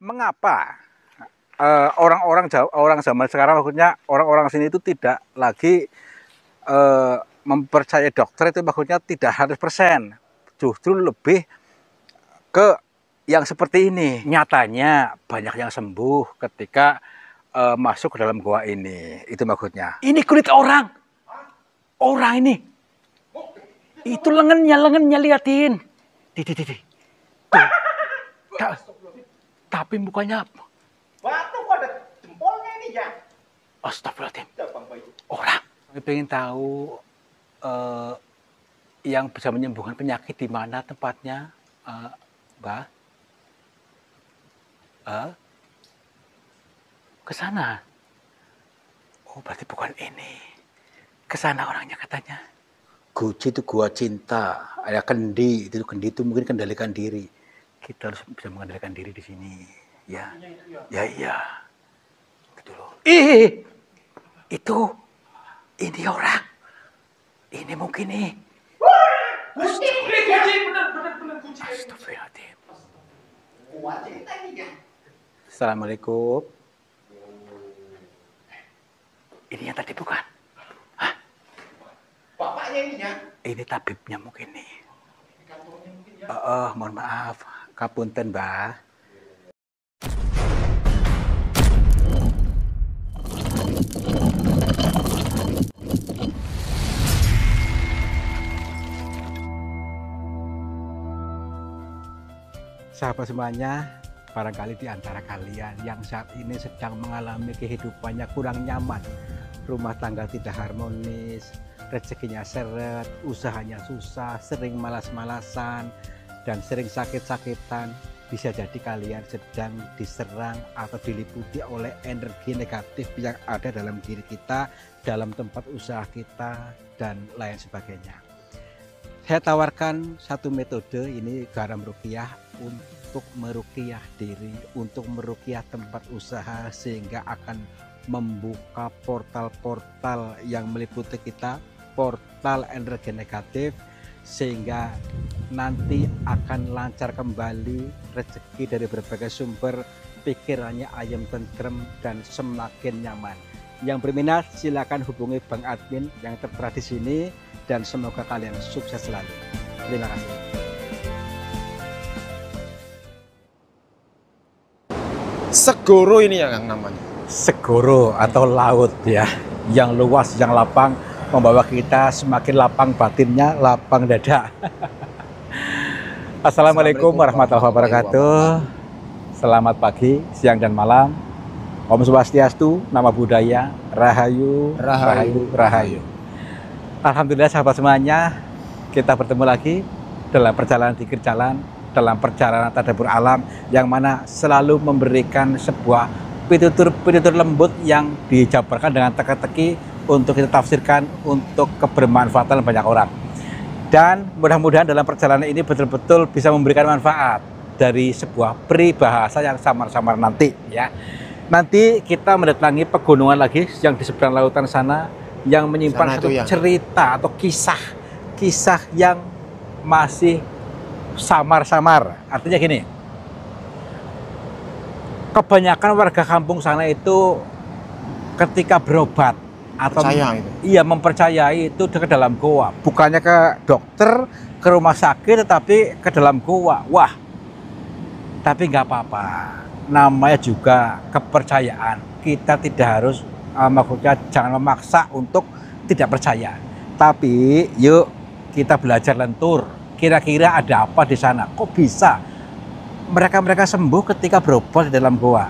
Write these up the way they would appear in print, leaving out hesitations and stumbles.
mengapa orang zaman sekarang, maksudnya orang-orang sini itu tidak lagi mempercayai dokter, itu maksudnya tidak 100%, justru lebih ke yang seperti ini. Nyatanya banyak yang sembuh ketika masuk ke dalam gua ini, itu maksudnya. Ini kulit orang ini, itu lengannya liatin, tapi mukanya batu kok ada jempolnya ini ya. Astagfirullahaladzim. Orang pengen tahu yang bisa menyembuhkan penyakit di mana tempatnya, Mbak? Ke sana. Oh, berarti bukan ini. Ke sana orangnya katanya. Guci itu gua cinta. Ada kendi, kendi itu mungkin kendalikan diri. Kita harus bisa mengendalikan diri di sini. Ya. Ya iya. Gitu loh. Itu ini orang. Ini mungkin nih. Astagfirullahaladzim. Assalamualaikum. Ini yang tadi bukan? Hah? Bapaknya ini ya? Ini tabibnya mungkin nih. Mohon maaf. Kapunten, Mbah. Sahabat semuanya, barangkali di antara kalian yang saat ini sedang mengalami kehidupannya kurang nyaman, rumah tangga tidak harmonis, rezekinya seret, usahanya susah, sering malas-malasan, dan sering sakit-sakitan, bisa jadi kalian sedang diserang atau diliputi oleh energi negatif yang ada dalam diri kita, dalam tempat usaha kita, dan lain sebagainya. Saya tawarkan satu metode, ini garam ruqyah, untuk meruqyah diri, untuk meruqyah tempat usaha, sehingga akan membuka portal-portal yang meliputi kita, portal energi negatif, sehingga nanti akan lancar kembali rezeki dari berbagai sumber, pikirannya ayam tentrem dan semakin nyaman. Yang berminat silakan hubungi Bang Admin yang tertera di sini, dan semoga kalian sukses selalu. Terima kasih. Segoro ini yang namanya. Segoro atau laut ya, yang luas, yang lapang, membawa kita semakin lapang batinnya, lapang dada. Assalamualaikum warahmatullahi wabarakatuh. Selamat pagi, siang, dan malam. Om Swastiastu, nama budaya, Rahayu, Rahayu, Rahayu. Alhamdulillah sahabat semuanya, kita bertemu lagi dalam perjalanan Dzikir Jalan, dalam perjalanan tadabbur alam, yang mana selalu memberikan sebuah pitutur lembut yang dijabarkan dengan teka-teki untuk kita tafsirkan untuk kebermanfaatan banyak orang. Dan mudah-mudahan dalam perjalanan ini betul-betul bisa memberikan manfaat dari sebuah peribahasa yang samar-samar nanti ya. Nanti kita mendatangi pegunungan lagi yang di seberang lautan sana, yang menyimpan satu cerita atau kisah yang masih samar-samar. Artinya gini, kebanyakan warga kampung sana itu ketika berobat atau mempercayai itu ke dalam goa, bukannya ke dokter, ke rumah sakit, tetapi ke dalam goa. Wah, tapi nggak apa-apa, namanya juga kepercayaan. Kita tidak harus maksudnya jangan memaksa untuk tidak percaya, tapi yuk kita belajar lentur. Kira-kira ada apa di sana? Kok bisa mereka sembuh ketika berobat di dalam goa?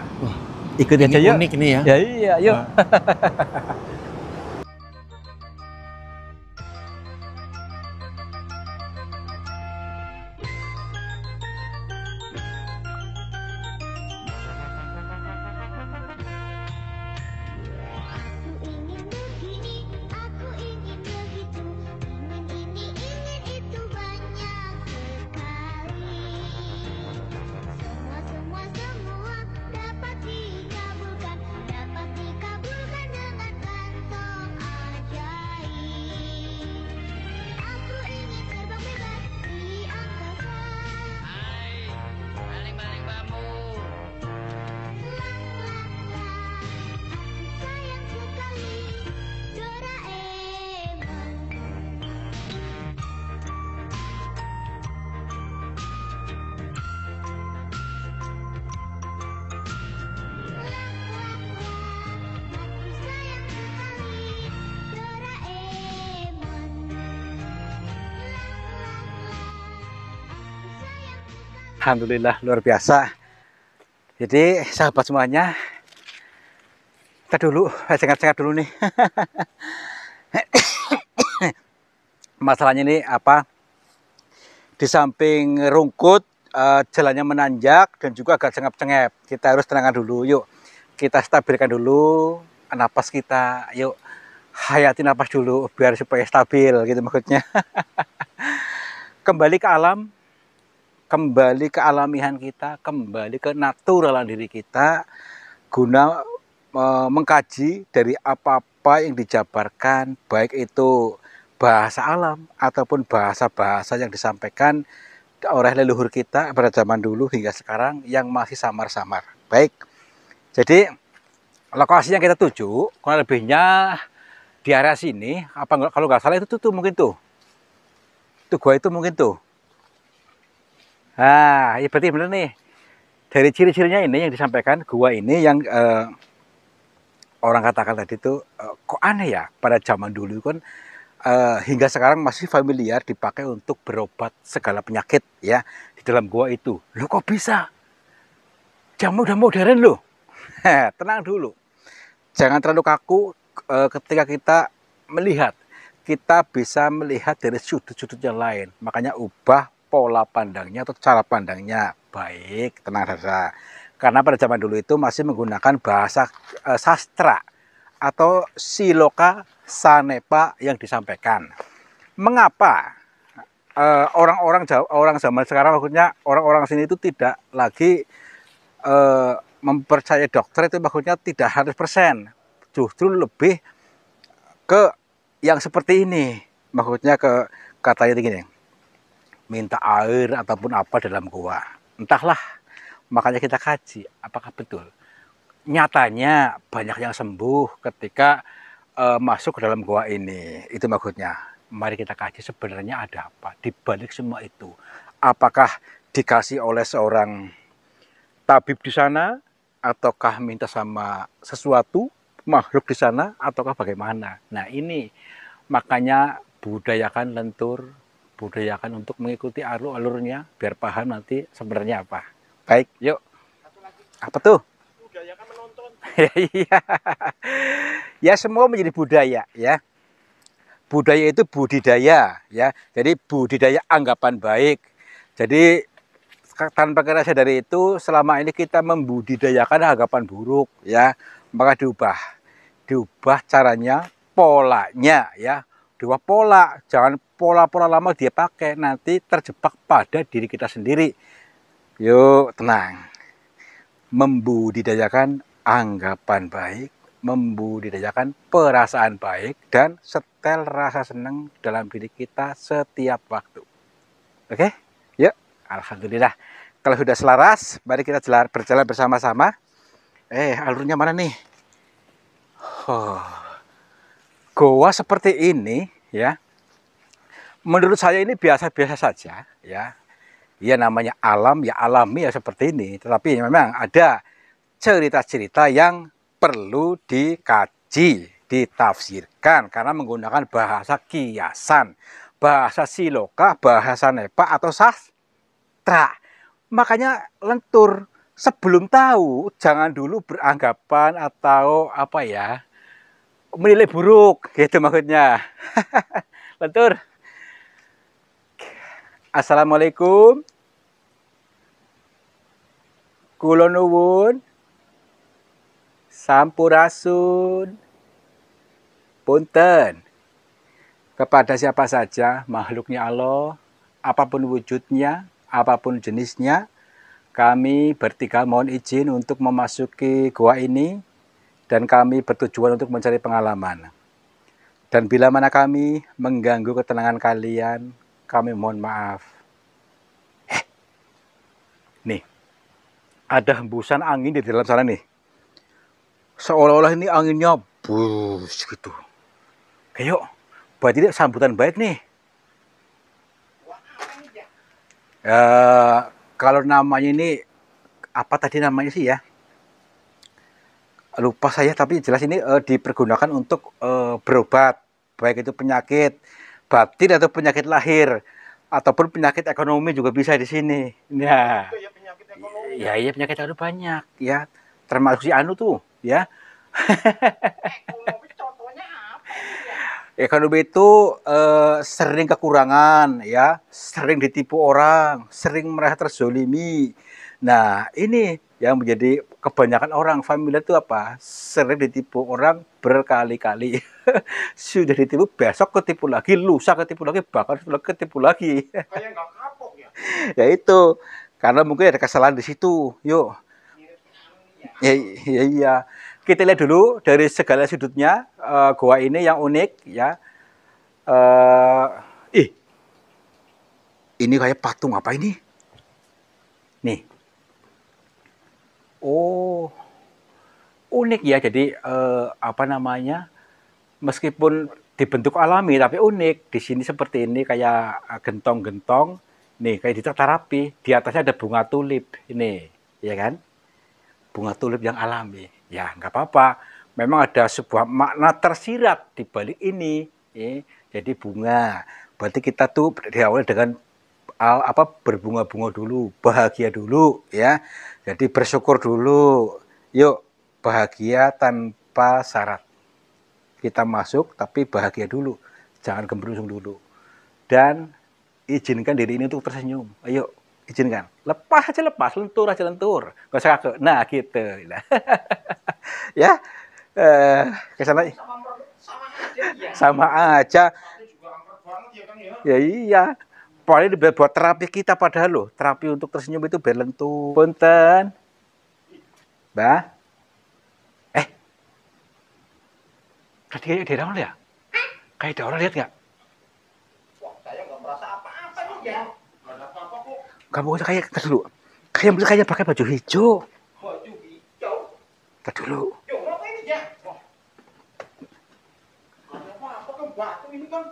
Ikut aja yuk. Unik nih ya. Ya iya, yuk. Alhamdulillah luar biasa. Jadi sahabat semuanya, kita dulu, cengat-cengat dulu nih. Masalahnya ini apa? Di samping rungkut, jalannya menanjak dan juga agak cengap-cengap. Kita harus tenangkan dulu, yuk. Kita stabilkan dulu napas kita, yuk. Hayati napas dulu biar supaya stabil gitu maksudnya. Kembali ke alam, kembali ke alamihan kita, kembali ke naturalan diri kita, guna mengkaji dari apa-apa yang dijabarkan, baik itu bahasa alam ataupun bahasa-bahasa yang disampaikan oleh leluhur kita pada zaman dulu hingga sekarang yang masih samar-samar. Baik, jadi lokasi yang kita tuju kurang lebihnya di area sini, apa kalau nggak salah itu tuh mungkin tuh gua itu mungkin tuh. Nah, ya berarti bener nih. Dari ciri-cirinya ini yang disampaikan, gua ini yang orang katakan tadi tuh kok aneh ya, pada zaman dulu kan hingga sekarang masih familiar dipakai untuk berobat segala penyakit ya di dalam gua itu. Loh kok bisa? Jamu udah modern loh. Tenang dulu. Jangan terlalu kaku ketika kita melihat. Kita bisa melihat dari sudut-sudut yang lain. Makanya ubah pola pandangnya atau cara pandangnya. Baik, tenang saja. Karena pada zaman dulu itu masih menggunakan bahasa sastra atau siloka sanepa yang disampaikan. Mengapa orang zaman sekarang, maksudnya orang-orang sini itu tidak lagi mempercayai dokter, itu maksudnya tidak 100%, justru lebih ke yang seperti ini, maksudnya ke katanya gini, minta air ataupun apa dalam gua, entahlah. Makanya kita kaji apakah betul. Nyatanya banyak yang sembuh ketika masuk ke dalam gua ini. Itu maksudnya. Mari kita kaji sebenarnya ada apa di balik semua itu. Apakah dikasih oleh seorang tabib di sana, ataukah minta sama sesuatu makhluk di sana, ataukah bagaimana? Nah ini makanya budayakan lentur, budayakan untuk mengikuti alurnya biar paham nanti sebenarnya apa. Baik, yuk. Apa tuh? Budayakan menonton. Iya. Ya semua menjadi budaya ya. Budaya itu budidaya ya. Jadi budidaya anggapan baik. Jadi tanpa kita sadari itu selama ini kita membudidayakan anggapan buruk ya, maka diubah caranya, polanya ya, diubah pola, jangan pola-pola lama dia pakai, nanti terjebak pada diri kita sendiri. Yuk tenang, membudidayakan anggapan baik, membudidayakan perasaan baik, dan setel rasa senang dalam diri kita setiap waktu. Oke, yuk. Alhamdulillah. Kalau sudah selaras, mari kita berjalan bersama-sama. Alurnya mana nih? Goa seperti ini, ya. Menurut saya ini biasa-biasa saja, ya. Ya namanya alam, ya alami ya seperti ini. Tetapi memang ada cerita-cerita yang perlu dikaji, ditafsirkan karena menggunakan bahasa kiasan, bahasa siloka, bahasa nepa atau makanya lentur. Sebelum tahu, jangan dulu beranggapan atau apa ya, menilai buruk, gitu maksudnya. Lentur. Assalamualaikum. Kula nuwun. Sampurasun. Punten. Kepada siapa saja makhluknya Allah, apapun wujudnya, apapun jenisnya, kami bertiga mohon izin untuk memasuki gua ini dan kami bertujuan untuk mencari pengalaman. Dan bila mana kami mengganggu ketenangan kalian, kami mohon maaf. Nih, ada hembusan angin di dalam sana nih. Seolah-olah ini anginnya bus gitu. Ayo, berarti ini sambutan baik nih. Kalau namanya ini apa tadi namanya sih ya, lupa saya, tapi jelas ini dipergunakan untuk berobat, baik itu penyakit batin atau penyakit lahir, ataupun penyakit ekonomi juga bisa di sini. Nah, Itu ya penyakit ekonomi. ya iya penyakit ekonomi banyak ya, termasuk si Anu tuh ya. Ekonomi contohnya apa ini ya? Ekonomi itu sering kekurangan ya, sering ditipu orang, sering merasa terzolimi. Nah, ini yang menjadi kebanyakan orang familiar itu apa? Sering ditipu orang berkali-kali. Sudah ditipu, besok ketipu lagi, lusa ketipu lagi, bahkan ketipu lagi. Kayak nggak kapok ya. Ya itu, karena mungkin ada kesalahan di situ. Yuk, Mirip anu ya. ya, iya. Kita lihat dulu dari segala sudutnya goa ini yang unik ya. Ih, ini kayak patung apa ini? Nih. Oh, unik ya. Jadi apa namanya? Meskipun dibentuk alami tapi unik. Di sini seperti ini kayak gentong-gentong. Nih kayak ditata rapi. Di atasnya ada bunga tulip. Ini, ya kan? Bunga tulip yang alami. Ya nggak apa-apa. Memang ada sebuah makna tersirat di balik ini. Ya. Jadi bunga. Berarti kita tuh diawali dengan apa berbunga-bunga dulu, bahagia dulu ya. Jadi bersyukur dulu. Yuk, bahagia tanpa syarat. Kita masuk tapi bahagia dulu. Jangan gembrungsung dulu. Dan izinkan diri ini untuk tersenyum. Ayo, izinkan. Lepas aja lepas, lentur aja lentur. Gak usah kaku. Nah, gitu. Ya. Ke sana Sama aja ya. sama aja. Tapi juga angker banget ya kan ya. Ya iya. Paling buat terapi kita padahal loh. Terapi untuk tersenyum itu biar lentur. Punten. Mbah. Tadi kayak ada orang ya? Kayak ada orang lihat nggak? Wah, saya nggak merasa apa-apa nih ya. Nggak ada apa-apa kok. Kamu kayak tar dulu. Kayak pakai baju hijau. Baju hijau. Tar dulu. Yuk, apa ini ya? Wah. Nggak ada apa-apa kan batu ini kan.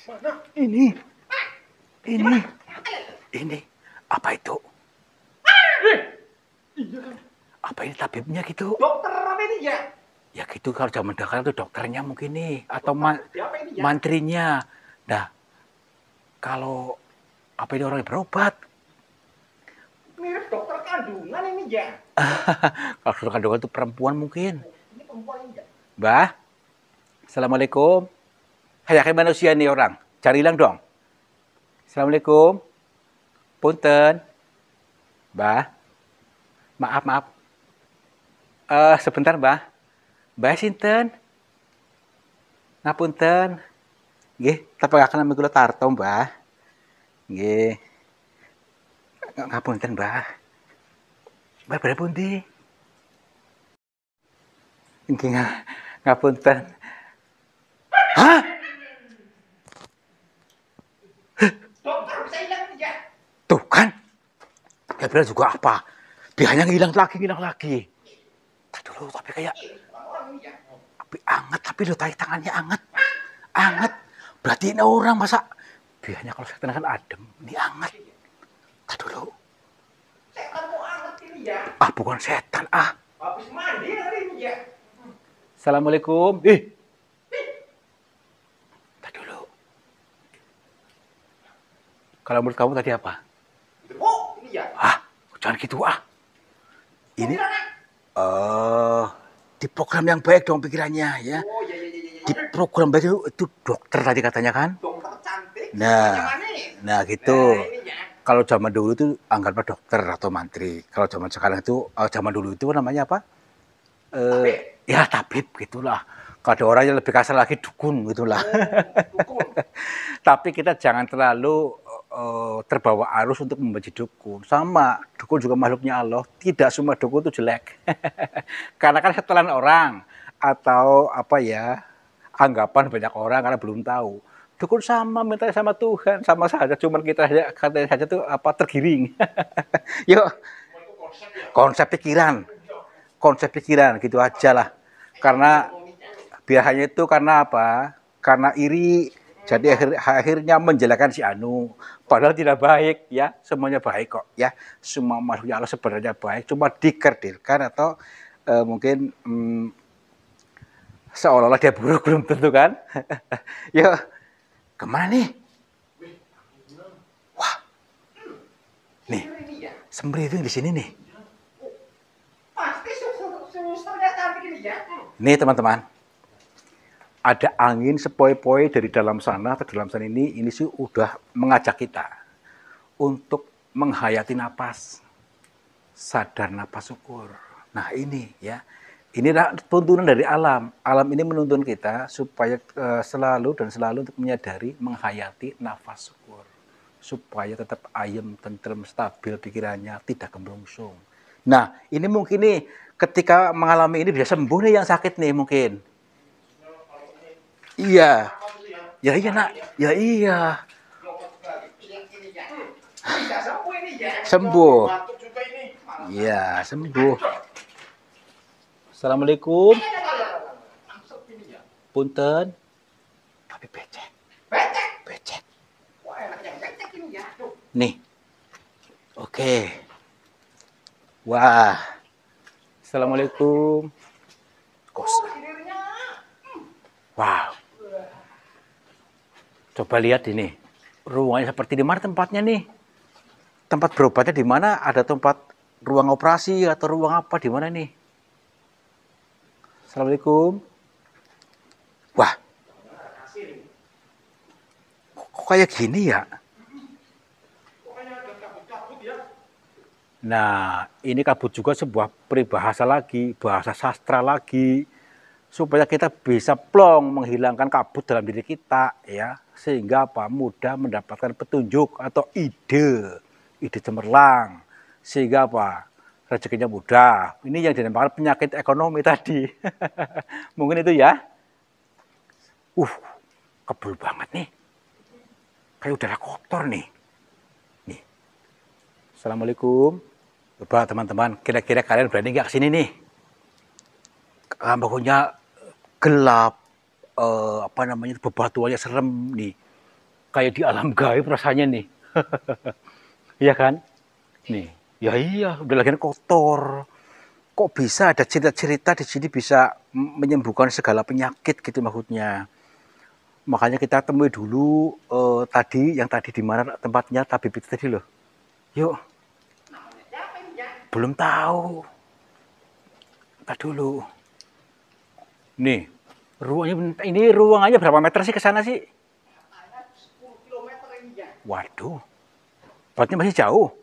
Mana? Ini. Ini. Apa itu? Iya kan. Apa ini tabibnya gitu? Dokter apa ini ya? Ya gitu kalau zaman dahulu tuh dokternya mungkin nih atau Siapa ini ya? mantrinya. Nah, kalau apa ini orang yang berobat? Mirip dokter kandungan ini ya. Kalau dokter kandungan itu perempuan mungkin. Ini perempuan ini ya. Mbah, assalamualaikum. Kayak manusia nih orang. Cari hilang dong. Assalamualaikum. Punten. Mbah. Maaf. Sebentar, Mbah. Mbah sinten? Ngapunten. Nggih, tepangaken nami kula Tarto, Mbah. Nggih. Ngapunten, Mbah. Mbah berapa pundi? Nggih, ngapunten. Hah? Dokter bisa hilang ini ya. Tuh kan? Ya bilang juga apa? Biayanya hilang lagi. Tadi dulu, tapi kayak Orang ini ya. tapi anget, tapi lo tarik tangannya anget. Berarti ini orang masa biayanya kalau setan kan adem, ini anget. Tadi dulu. Setan mau anget ini ya. Ah bukan setan ah. Habis mandi hari ini ya. Assalamualaikum. Tadi dulu. Kalau menurut kamu tadi apa? Oh, ini ya. Ah, jangan gitu ah. Ini di program yang baik dong pikirannya ya. Oh, ya. Di program baik itu dokter tadi katanya kan. Dokter cantik. Nah, nah gitu. Nah, ini ya. Kalau zaman dulu itu anggaplah dokter atau mantri. Kalau zaman sekarang itu, zaman dulu itu namanya apa? Ya tabib gitulah. Kalau ada orang yang lebih kasar lagi dukun gitulah. Dukun. Tapi kita jangan terlalu terbawa arus untuk membenci dukun. Sama, dukun juga makhluknya Allah. Tidak semua dukun itu jelek. Karena kan setelan orang atau apa ya, anggapan banyak orang karena belum tahu. Dukun sama minta sama Tuhan, sama saja. Cuman kita katanya saja tuh apa tergiring. Yuk, konsep pikiran gitu aja lah. Karena biasanya itu karena apa? Karena iri. Jadi akhirnya menjelekan si Anu. Padahal tidak baik ya, semuanya baik kok ya. Semua makhluknya Allah sebenarnya baik, cuma dikerdilkan atau mungkin seolah-olah dia buruk belum tentu kan. Yuk, kemana nih? Nih, ini ya. Semri itu yang di sini nih. Pasti susternya cantik ini ya. Nih teman-teman, ada angin sepoi-poi dari dalam sana atau dalam sana ini sih udah mengajak kita untuk menghayati napas, sadar napas syukur. Nah ini ya, inilah tuntunan dari alam. Alam ini menuntun kita supaya selalu untuk menyadari, menghayati nafas syukur, supaya tetap ayem, tentrem, stabil pikirannya, tidak gemerungsung. Nah ini mungkin nih ketika mengalami ini bisa sembuh nih yang sakit nih mungkin. Iya. Ya iya nak, ya iya. Bisa sembuh ini ya. Sembuh. Batuk juga ini. Iya, sembuh. Assalamualaikum. Punten. Tapi becek. Becek. Becek. Wah enaknya becek ini ya. Nih. Oke. Wah. Assalamualaikum. Kos. Hilirnya. Wow. Coba lihat ini. Ruangnya seperti di mana tempatnya nih? Tempat berobatnya di mana? Ada tempat ruang operasi atau ruang apa di mana nih? Assalamualaikum. Wah. Kok kayak gini ya? Nah, ini kabut juga sebuah peribahasa lagi, bahasa sastra lagi, supaya kita bisa plong menghilangkan kabut dalam diri kita, ya, sehingga apa? Mudah mendapatkan petunjuk atau ide cemerlang, sehingga apa? Rezekinya mudah. Ini yang dinamakan penyakit ekonomi tadi. Mungkin itu ya. Kebul banget nih. Kayak udara kotor nih. Nih. Assalamualaikum. Coba teman-teman, kira-kira kalian berani nggak kesini nih? Pokoknya gelap, bebatuannya serem nih. Kayak di alam gaib rasanya nih. Iya kan? Nih, ya iya, udah lagi kotor. Kok bisa ada cerita-cerita di sini bisa menyembuhkan segala penyakit gitu maksudnya. Makanya kita temui dulu yang tadi di mana tempatnya tabib itu tadi loh. Yuk. Belum tahu. Kita dulu. Nih, ruangannya berapa meter sih ke sana sih? 10 kilometer ini ya. Waduh. Berarti masih jauh.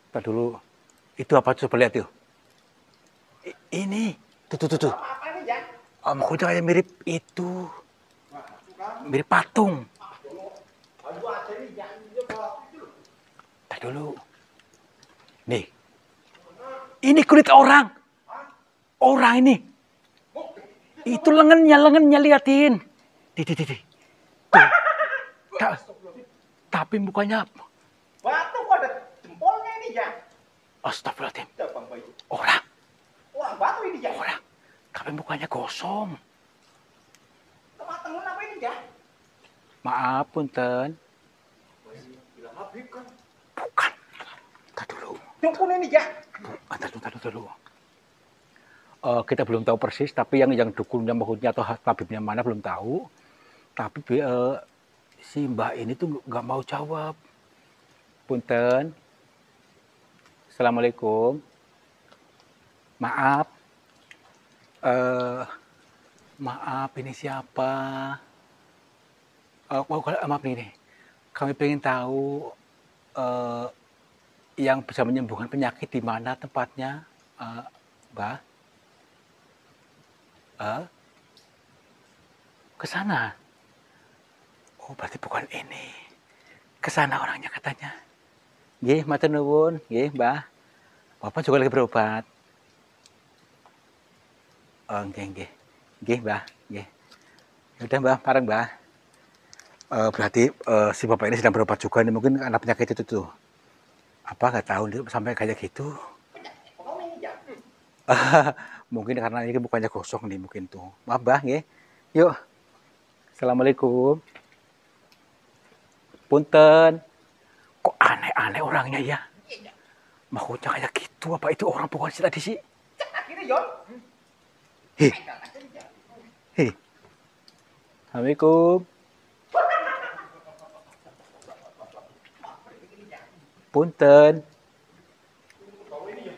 Kita dulu. Itu apa coba lihat tuh. Ini. Tuh. Apa ini ya? Maksudnya kayak mirip itu. Mirip patung. Kita dulu. Nih. Ini kulit orang. Orang ini. Itu lengannya liatin. Di. Tapi mukanya Batu kok ada jempolnya ini ya. Astagfirullahaladzim. Bang Bayu. Orang Batu ini ya. Orang. Tapi mukanya gosong. Teman-teman apa ini ya? Maaf, punten. Bukan. Bukan. Tadi dulu. Dukun ini ya. Tadi dulu. Kita belum tahu persis, tapi yang dukunnya maksudnya atau tabibnya mana belum tahu. Tapi si Mbak ini tuh nggak mau jawab. Punten. Assalamualaikum. Maaf. Maaf, ini siapa? Maaf nih. Kami pengen tahu yang bisa menyembuhkan penyakit di mana tempatnya, Mbak? Ke sana. Oh, berarti bukan ini. Ke sana orangnya katanya. Nggih, matur nuwun. Nggih, Mbah. Bapak juga lagi berobat. Oh, nggih. Nggih, Mbah. Nggih. Udah, Mbah, parang, Mbah. Berarti si Bapak ini sedang berobat juga nih, mungkin karena penyakit itu tuh. Apa nggak tahu nih sampai kayak gitu. Mungkin karena ini bukannya gosong nih mungkin tuh. Maaf, Mbah, nggih. Yuk. Assalamualaikum. Punten. Kok aneh-aneh orangnya ya? Maksudnya kayak gitu, apa itu orang bukan sih tadi sih? Hei. Assalamualaikum. Punten. Bau ini ya.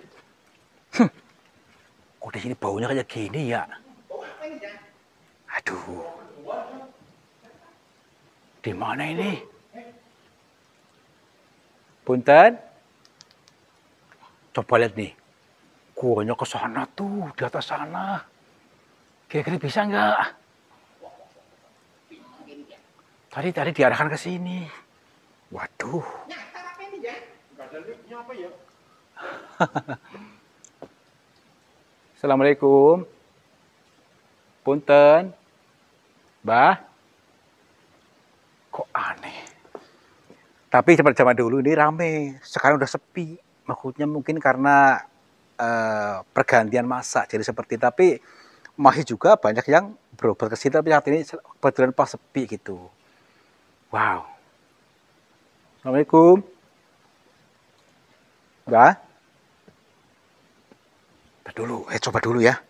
Kok di sini baunya kayak gini ya? Bau apa ini ya? Aduh. Di mana ini? Punten. Coba lihat nih. Guanya ke sana tuh, di atas sana. Kira-kira bisa nggak? Tadi diarahkan ke sini. Waduh. Nyata apa ini ya? Nggak ada liftnya apa ya? Assalamualaikum. Punten. Mbah. Kok aneh. Tapi seperti zaman dulu ini rame. Sekarang udah sepi. Maksudnya mungkin karena pergantian masa. Jadi seperti tapi masih juga banyak yang berobat ke sini. Tapi saat ini kebetulan pas sepi gitu. Wow. Assalamualaikum. Mbah. Dulu, coba dulu ya.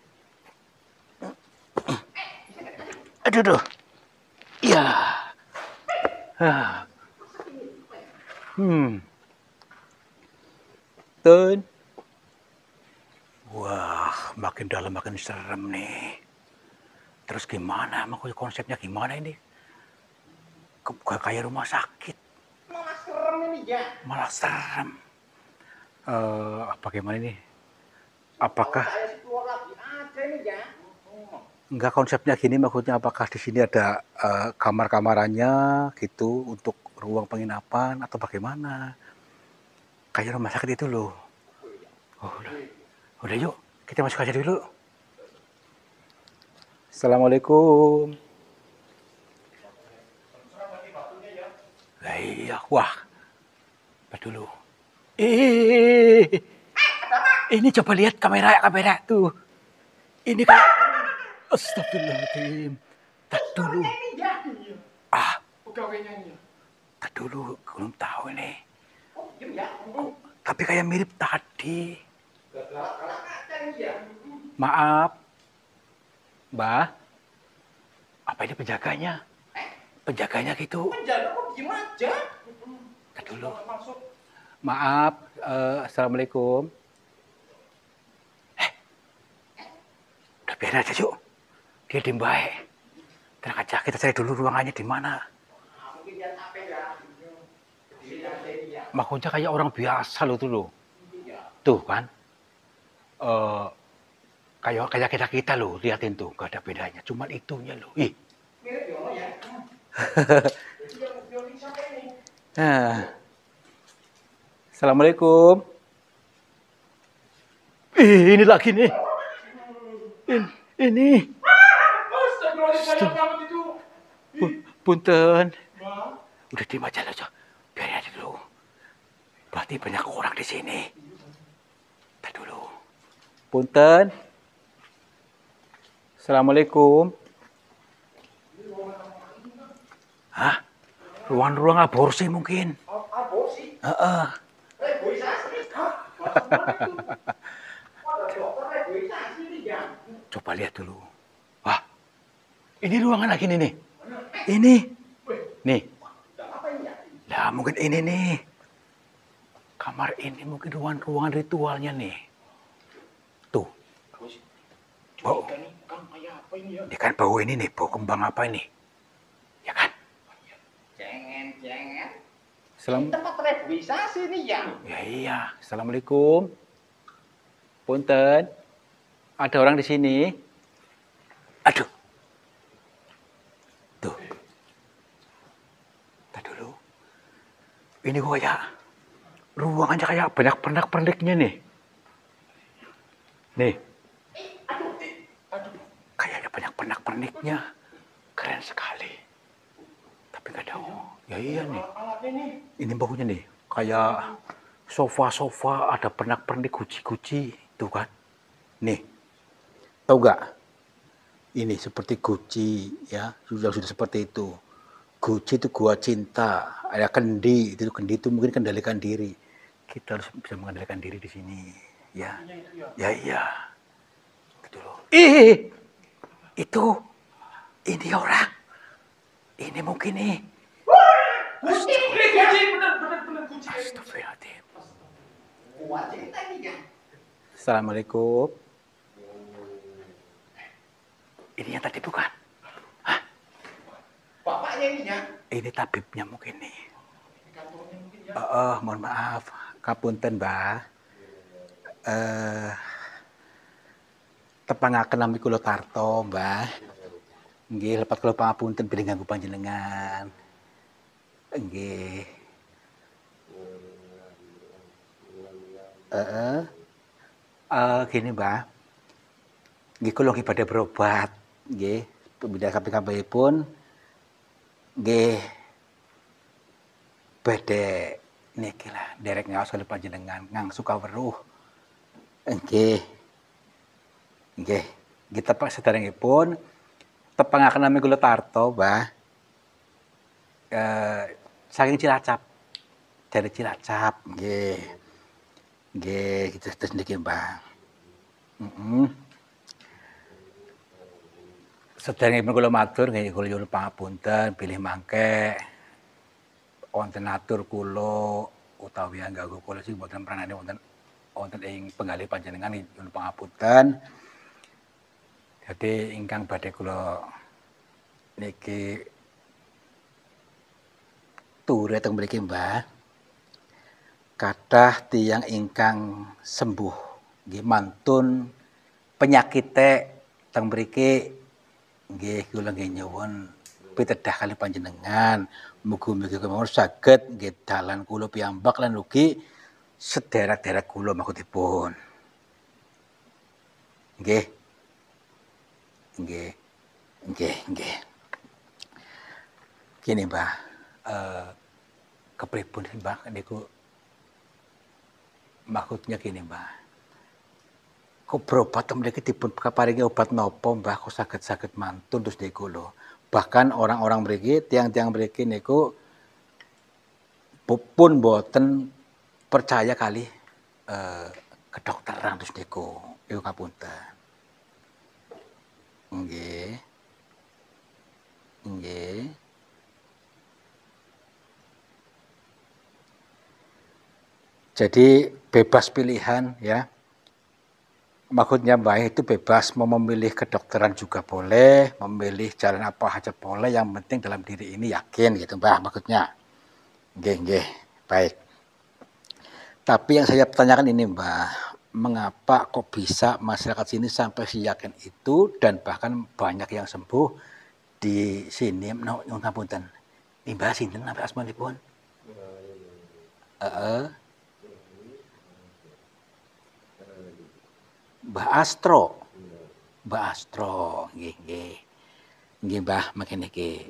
Aduh. Iya. Tun. Wah, makin dalam makin serem nih. Terus gimana? Makanya konsepnya gimana ini? Kayak rumah sakit. Malah serem ini ya. Malah serem. Bagaimana ini? Apakah Saya sih keluar lagi aja ini ya. enggak konsepnya gini? Maksudnya apakah di sini ada kamar-kamarannya gitu untuk ruang penginapan atau bagaimana? Kayak rumah sakit itu loh. Oh, udah yuk, kita masuk aja dulu. Assalamualaikum. Lah iya, wah. Dulu. Ini coba lihat kamera tuh. Ini kan astagfirullahaladzim. Tak dulu. Ah, Pegawainya ini. tak dulu, belum tahu ini. Oh, diam ya. Tapi kayak mirip tadi. Galak-galak aja ini ya. Maaf. Mbah. Apa ini penjaganya? Penjaganya gitu. Penjaga kok diem aja. Tak dulu. Masuk. Maaf. Assalamualaikum. Udah biar aja yuk. Dia diem baik. Tenang aja, kita cari dulu ruangannya di mana. Mungkin dia capek ya. Berdiri aja ini ya. Makanya kayak orang biasa loh tuh loh. Iya. Tuh kan. Kayak kita loh, liatin tuh, gak ada bedanya. Cuman itunya loh. Ih. Mirip Yono ya. Jadi yang Yono siapa ini? Nah. Assalamualaikum. Ini lagi nih. Ini. Astagfirullahaladzim, banget itu. Punten. Bang. Udah diem aja loh, biarin aja dulu. Berarti banyak orang di sini. Kita dulu. Punten. Assalamualaikum. Hah? Ruang-ruang aborsi mungkin. Aborsi? Heeh. Reboisasi? Ada dokter reboisasi nih ya. Coba lihat dulu. Wah, ini ruangan lagi nih. Ini. Nih. Apa ini ya? Lah mungkin ini nih. Kamar ini mungkin ruangan ritualnya nih. Tuh. Bau. Ini kan kayak apa ini ya? Ini kan bau ini nih, bau kembang apa ini? Ya kan? Jangan. Salam. Tempat reboisasi nih ya. Ya iya. Assalamualaikum. Punten. Ada orang di sini. Aduh. Tuh. Tadi dulu. Ini kayak ruangannya kayak banyak pernak-perniknya nih. Nih. Aduh. Kayaknya banyak pernak-perniknya. Keren sekali. Tapi nggak ada. Ya iya nih. Alatnya nih. Ini baunya nih. Kayak sofa-sofa ada pernak-pernik guci-guci. Tuh kan. Nih. Tahu nggak? Ini seperti Gucci ya. Sudah seperti itu. Gucci itu gua cinta. Ada kendi. Itu kendi itu mungkin kendalikan diri. Kita harus bisa mengendalikan diri di sini. Ya. Ya iya. Itu loh. Itu. Ini orang. Ini mungkin nih. Guci, bener Guci. Astagfirullahaladzim. Wah, cerita ini ya. Assalamualaikum. Ini yang tadi bukan? Bapaknya ini ya. Ini tabibnya mungkin nih. Kantornya mungkin ya. Mohon maaf, kapunten Mbah. Tepangaken nami kula Tarto, Mbah. Nggih, lepat kula pangapunten bilih ganggu panjenengan. Nggih. Gini Mbah. Nggih kula nggih badhe berobat, nggih. Pembidal kabeh-kabehipun nggih badhe niki lah derek ngaos kali panjenengan ngangsu kaweruh. Nggih. Nggih. Nggih tepak sederengipun tepangaken nami kula Tarto, Mbah. Saking Cilacap. Dari Cilacap, nggih. Nggih, gitu terus niki, Mbah. Sedherengipun kula matur nggih kula nyuwun pangapunten bilih mangke wonten atur kula utawi angganggu kula sing boten pranane wonten ing penggalih panjenengan nyuwun pangapunten. Dadi ingkang badhe kula niki ture teng mriki Mbah. Kathah tiyang ingkang sembuh nggih mantun penyakite teng mriki nggih kula nggih nyuwun pitedah kali panjenengan mugi-mugi kemawon saged nggih dalan kula piyambak lan ugi sedherek-derek kula makutipun. Nggih. Nggih. Nggih, nggih. Gini, Mbah. Kepripun Mbah niku maksudnya gini, Mbah. Kok berobat mriki dipun kaparingi obat napa Mbah kok saged mantun terus niku lho. Bahkan orang-orang mriki, tiang-tiang mriki niku pun boten percaya kali kedokteran terus niku. Iku kapunten. Nggih. Nggih. Jadi bebas pilihan ya. Maksudnya Mbah itu bebas mau memilih kedokteran juga boleh, memilih jalan apa aja boleh, yang penting dalam diri ini yakin gitu Mbah maksudnya. Nggih, baik. Tapi yang saya pertanyakan ini Mbah, mengapa kok bisa masyarakat sini sampai yakin itu dan bahkan banyak yang sembuh di sini? Nyuwun ngapunten. Mbah sinten napa asmanipun? Mbah Astro. Mbah Astro, nggih. Nggih Mbah, mangke niki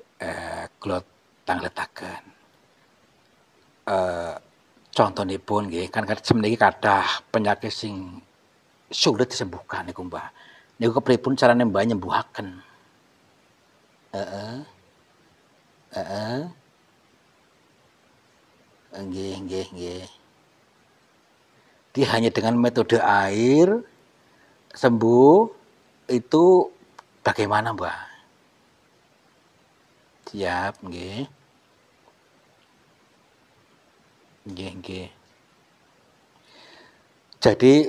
kula tangletaken. Contonipun nggih, kan semeniki kathah penyakit sing sulit disembuhkan niku Mbah. Niku kepripun carane Mbah nyembuhaken? Nggih. Dia hanya dengan metode air sembuh itu bagaimana Mbah? Siap, nggih. Nggih. Jadi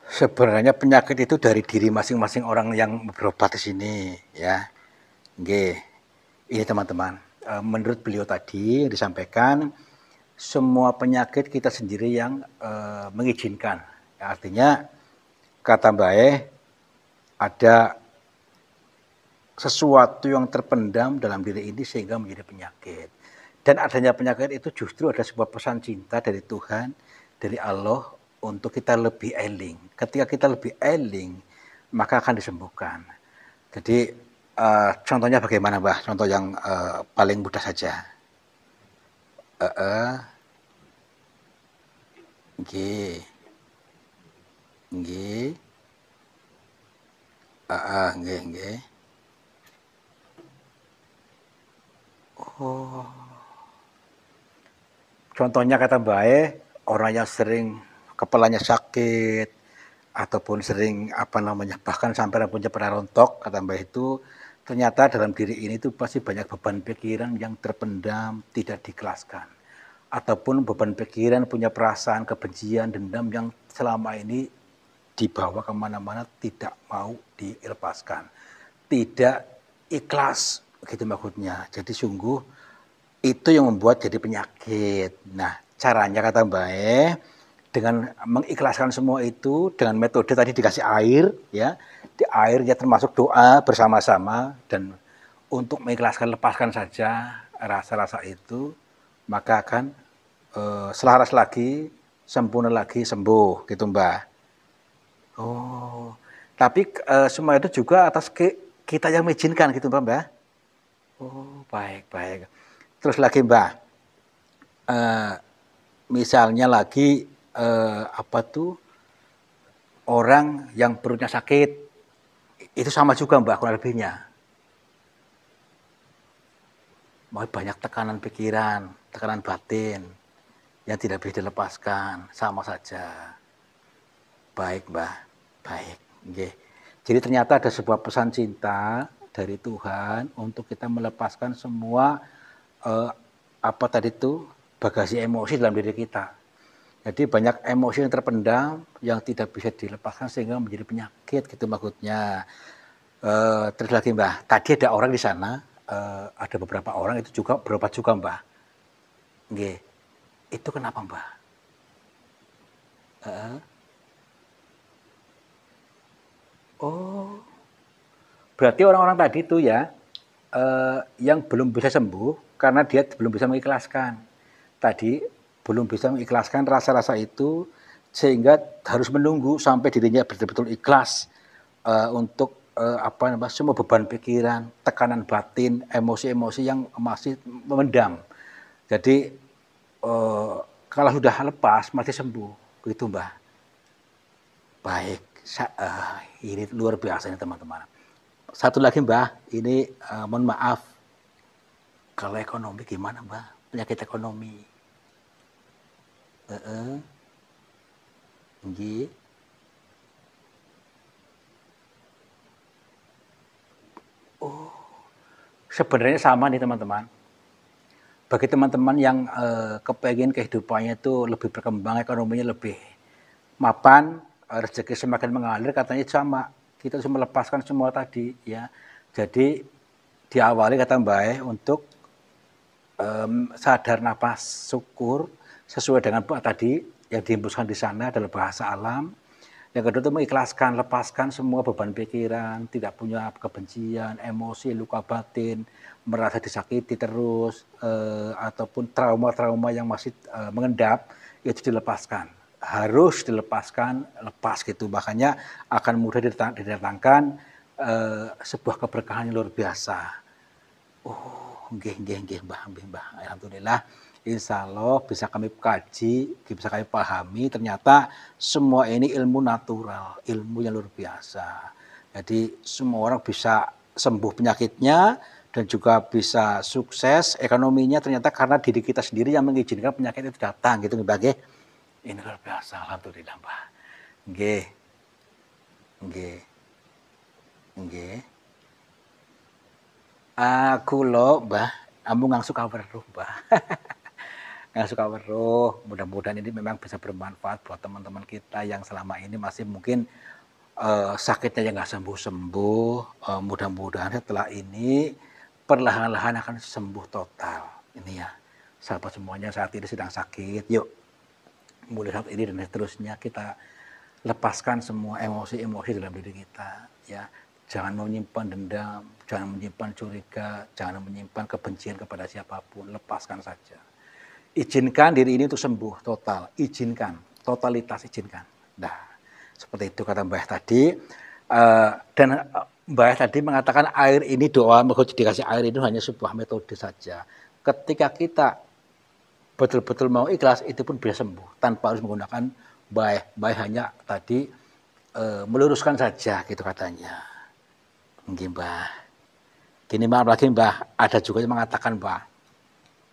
sebenarnya penyakit itu dari diri masing-masing orang yang berobat di sini ya. Nggih. Ini teman-teman, menurut beliau tadi disampaikan semua penyakit kita sendiri yang mengizinkan. Artinya kata Mbak ada sesuatu yang terpendam dalam diri ini sehingga menjadi penyakit. Dan adanya penyakit itu justru ada sebuah pesan cinta dari Tuhan, dari Allah untuk kita lebih eling. Ketika kita lebih eling, maka akan disembuhkan. Jadi contohnya bagaimana Mbah? Contoh yang paling mudah saja. Nggih. Nggih. Nggih. Oh. Contohnya kata Mbak orang yang sering kepalanya sakit ataupun sering bahkan sampai punya pernah rontok kata Mbak itu ternyata dalam diri ini tuh pasti banyak beban pikiran yang terpendam, tidak dikelaskan. ataupun beban pikiran, punya perasaan kebencian, dendam yang selama ini dibawa kemana-mana tidak mau dilepaskan, tidak ikhlas, gitu maksudnya. Jadi sungguh itu yang membuat jadi penyakit. Nah, caranya kata Mbak dengan mengikhlaskan semua itu dengan metode tadi dikasih air, ya, di air ya termasuk doa bersama-sama dan untuk mengikhlaskan lepaskan saja rasa-rasa itu, maka akan selaras lagi, sempurna lagi, sembuh, gitu Mbak. Oh, tapi semua itu juga atas kita yang mengizinkan gitu Mbak. Oh, baik, baik. Terus lagi Mbak, eh, misalnya lagi apa tuh orang yang perutnya sakit, itu sama juga Mbak kurang lebihnya. Mau banyak tekanan pikiran, tekanan batin yang tidak bisa dilepaskan, sama saja. Baik Mbak, baik. Oke. Jadi ternyata ada sebuah pesan cinta dari Tuhan untuk kita melepaskan semua eh, apa tadi itu bagasi emosi dalam diri kita. Jadi banyak emosi yang terpendam yang tidak bisa dilepaskan sehingga menjadi penyakit gitu maksudnya. Terus lagi Mbak, tadi ada orang di sana, ada beberapa orang itu juga berobat juga Mbak. Oke. Itu kenapa Mbak? Uh, oh, berarti orang-orang tadi itu ya yang belum bisa sembuh karena dia belum bisa mengikhlaskan. Tadi belum bisa mengikhlaskan rasa-rasa itu sehingga harus menunggu sampai dirinya betul-betul ikhlas untuk apa namanya semua beban pikiran, tekanan batin, emosi-emosi yang masih memendam. Jadi kalau sudah lepas masih sembuh, gitu Mbak. Baik, ini luar biasa ini teman-teman. Satu lagi Mbak, ini mohon maaf, kalau ekonomi gimana Mbak? Penyakit ekonomi. Nggih. Sebenarnya sama nih teman-teman. Bagi teman-teman yang kepengen kehidupannya itu lebih berkembang, ekonominya lebih mapan, rezeki semakin mengalir, katanya sama. Kita harus melepaskan semua tadi, ya. Jadi diawali kata Mbak untuk sadar nafas syukur sesuai dengan tadi yang dihembuskan di sana adalah bahasa alam. Yang kedua itu mengikhlaskan, lepaskan semua beban pikiran, tidak punya kebencian, emosi, luka batin, merasa disakiti terus, ataupun trauma-trauma yang masih mengendap, itu dilepaskan. Harus dilepaskan, lepas gitu. Makanya akan mudah didatangkan sebuah keberkahan yang luar biasa. Oh, nggih, Mbah. Alhamdulillah. Insya Allah bisa kami kaji, bisa kami pahami, ternyata semua ini ilmu natural, ilmu yang luar biasa. Jadi semua orang bisa sembuh penyakitnya dan juga bisa sukses ekonominya ternyata karena diri kita sendiri yang mengizinkan penyakit itu datang gitu Mbak. Ini luar biasa, alhamdulillah Mbak. Nggih. Nggih. Nggih. Aku lo Mbah, ambung ngangsu kaweruh Mbah. Ngangsu kaweruh, mudah-mudahan ini memang bisa bermanfaat buat teman-teman kita yang selama ini masih mungkin sakitnya yang nggak sembuh-sembuh. Mudah-mudahan setelah ini perlahan-lahan akan sembuh total. Ini ya, sahabat semuanya saat ini sedang sakit. Yuk, mulai saat ini dan seterusnya kita lepaskan semua emosi-emosi dalam diri kita. Ya, jangan menyimpan dendam, jangan menyimpan curiga, jangan menyimpan kebencian kepada siapapun, lepaskan saja. Izinkan diri ini untuk sembuh total, izinkan, totalitas izinkan. Nah, seperti itu kata Mbah tadi. Dan Mbah tadi mengatakan air ini doa, dikasih air itu hanya sebuah metode saja. Ketika kita betul-betul mau ikhlas, itu pun bisa sembuh tanpa harus menggunakan Mbah hanya tadi meluruskan saja gitu katanya. Nggih Mbah. Gini maaf lagi Mbah, ada juga yang mengatakan Mbah,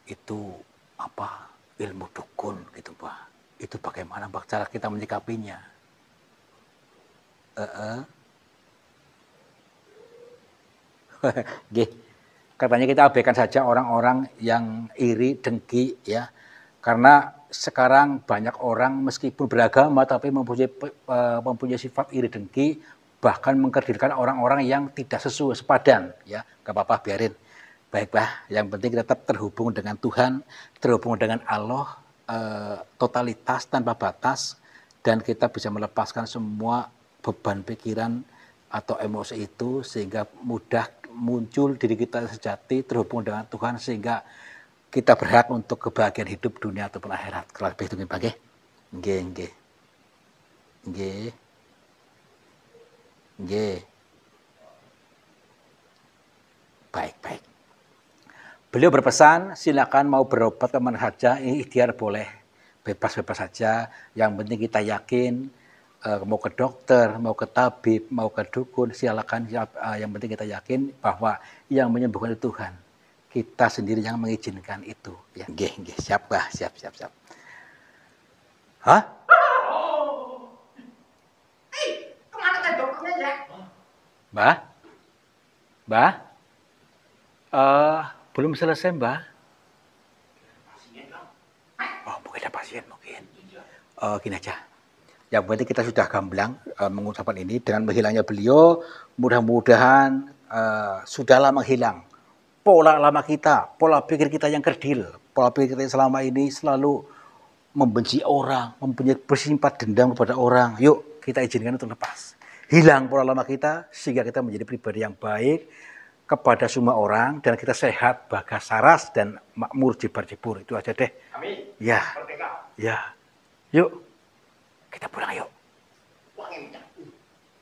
itu apa ilmu dukun gitu Mbah. Itu bagaimana Mbah cara kita menyikapinya? Nggih. Katanya kita abaikan saja orang-orang yang iri, dengki ya. Karena sekarang banyak orang meskipun beragama tapi mempunyai sifat iri dengki, bahkan mengkerdilkan orang-orang yang tidak sesuai sepadan. Ya, nggak apa-apa, biarin. Baik, Bah. Yang penting kita tetap terhubung dengan Tuhan, terhubung dengan Allah, totalitas tanpa batas, dan kita bisa melepaskan semua beban pikiran atau emosi itu sehingga mudah muncul diri kita sejati terhubung dengan Tuhan sehingga kita berhak untuk kebahagiaan hidup dunia ataupun akhirat. Kalau lebih itu nggih, nggih. Nggih. Nggih. Nggih. Baik. Beliau berpesan, silakan mau berobat kemana saja, ikhtiar boleh, bebas-bebas saja. Yang penting kita yakin, mau ke dokter, mau ke tabib, mau ke dukun, silakan. Yang penting kita yakin bahwa yang menyembuhkan itu Tuhan. Kita sendiri yang mengizinkan itu. Ya, nggih, siap, Bah, siap. Hah? Kemana kan dokternya ya? Mbah? Belum selesai, Mbah. Oh, mungkin ada pasien, mungkin. Gini aja. Yang penting kita sudah gamblang mengucapkan ini dengan menghilangnya beliau, mudah-mudahan sudahlah menghilang pola lama kita, pola pikir kita yang kerdil, pola pikir kita yang selama ini selalu membenci orang, mempunyai bersimpat dendam kepada orang. Yuk kita izinkan untuk lepas. Hilang pola lama kita sehingga kita menjadi pribadi yang baik kepada semua orang dan kita sehat, bagas, saras dan makmur jibar-jibur. Itu aja deh. Amin. Ya. Merdeka. Ya. Yuk. Kita pulang yuk. Wangi.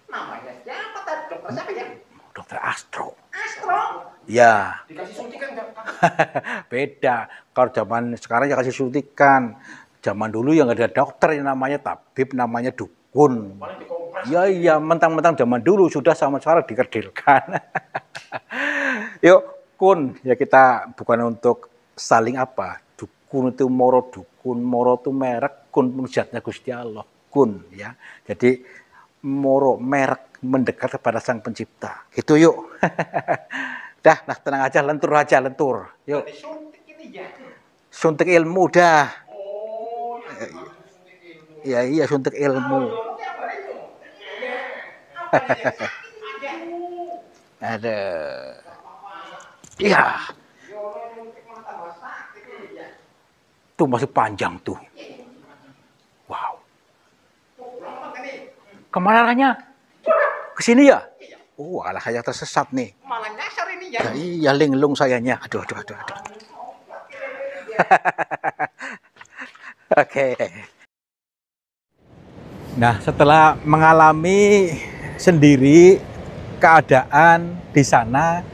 Namanya siapa tadi? Dokter siapa ya? Dokter Astro. Astro. Ya. Dikasih suntikan nggak? Beda. Kalau zaman sekarang ya kasih suntikan. Zaman dulu yang ada dokter yang namanya tabib, namanya dukun. Paling dikompres. Iya, mentang-mentang zaman dulu sudah sama sekarang dikerdilkan. Yuk, kun. Ya kita bukan untuk saling apa. Dukun itu moro dukun, moro itu merek, kun zatnya Gusti Allah. Kun ya. Jadi moro merek mendekat kepada Sang Pencipta. Gitu yuk. Dah, tenang aja, lentur. Yuk. Jadi suntik ini ya. Suntik ilmu dah. Oh, ya. Suntik ilmu. Ya iya, suntik ilmu. Apa itu? Apa ini? Ada. Iya. Tuh masih panjang tuh. Wow. Kemana arahnya? Ke sini ya? Oh, alah saya tersesat nih. Malah nyasar ini ya. Ya, iya, linglung sayanya. Aduh. Oke. Nah, setelah mengalami sendiri keadaan di sana,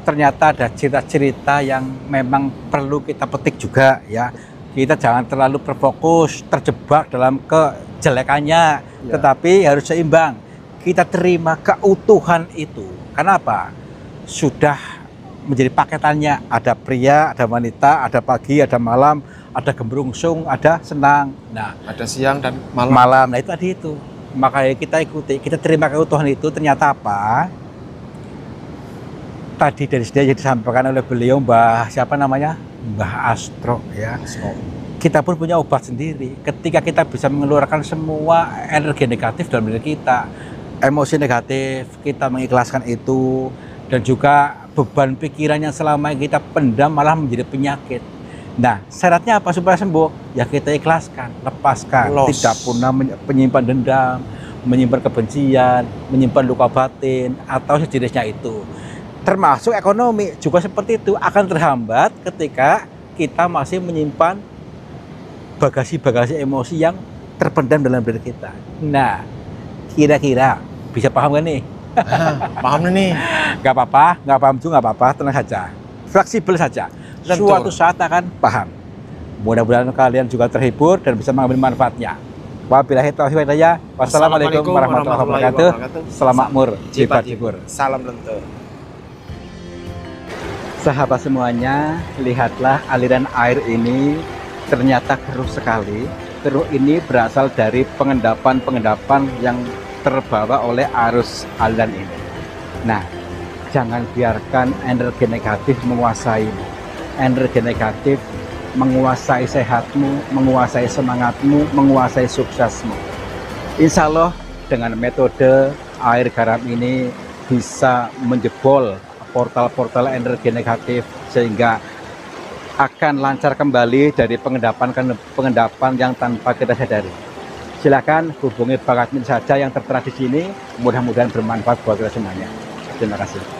ternyata ada cerita-cerita yang memang perlu kita petik juga ya. Kita jangan terlalu berfokus, terjebak dalam kejelekannya, tetapi harus seimbang. Kita terima keutuhan itu. Kenapa? Sudah menjadi paketannya. Ada pria, ada wanita, ada pagi, ada malam, ada gembrungsung, ada senang. Nah, ada siang dan malam. Nah itu tadi itu. Makanya kita ikuti, kita terima keutuhan itu. Ternyata apa? Tadi dari sini disampaikan oleh beliau, Mbah siapa namanya? Mbah Astro ya. Kita pun punya obat sendiri. Ketika kita bisa mengeluarkan semua energi negatif dalam diri kita, emosi negatif, kita mengikhlaskan itu, dan juga beban pikiran yang selama kita pendam malah menjadi penyakit. Nah, syaratnya apa supaya sembuh? Ya kita ikhlaskan, lepaskan. Tidak pernah menyimpan dendam, menyimpan kebencian, menyimpan luka batin, atau sejenisnya itu. Termasuk ekonomi juga seperti itu, akan terhambat ketika kita masih menyimpan bagasi-bagasi emosi yang terpendam dalam diri kita. Nah, kira-kira bisa paham gak nih? Paham nih. Gak apa-apa, gak paham juga gak apa-apa, tenang saja. Fleksibel saja. Suatu saat akan paham. Mudah-mudahan kalian juga terhibur dan bisa mengambil manfaatnya. Wabillahi taufiq wal hidayah. Wassalamualaikum warahmatullahi wabarakatuh. Selamat makmur, jibar-jibur. Salam lentur. Sahabat semuanya, lihatlah aliran air ini ternyata keruh sekali. Keruh ini berasal dari pengendapan-pengendapan yang terbawa oleh arus aliran ini. Nah, jangan biarkan energi negatif menguasai. Energi negatif menguasai sehatmu, menguasai semangatmu, menguasai suksesmu. Insya Allah dengan metode air garam ini bisa menjebol portal-portal energi negatif sehingga akan lancar kembali dari pengendapan yang tanpa kita sadari. Silakan hubungi Bang Admin saja yang tertera di sini. Mudah-mudahan bermanfaat buat kita semuanya. Terima kasih.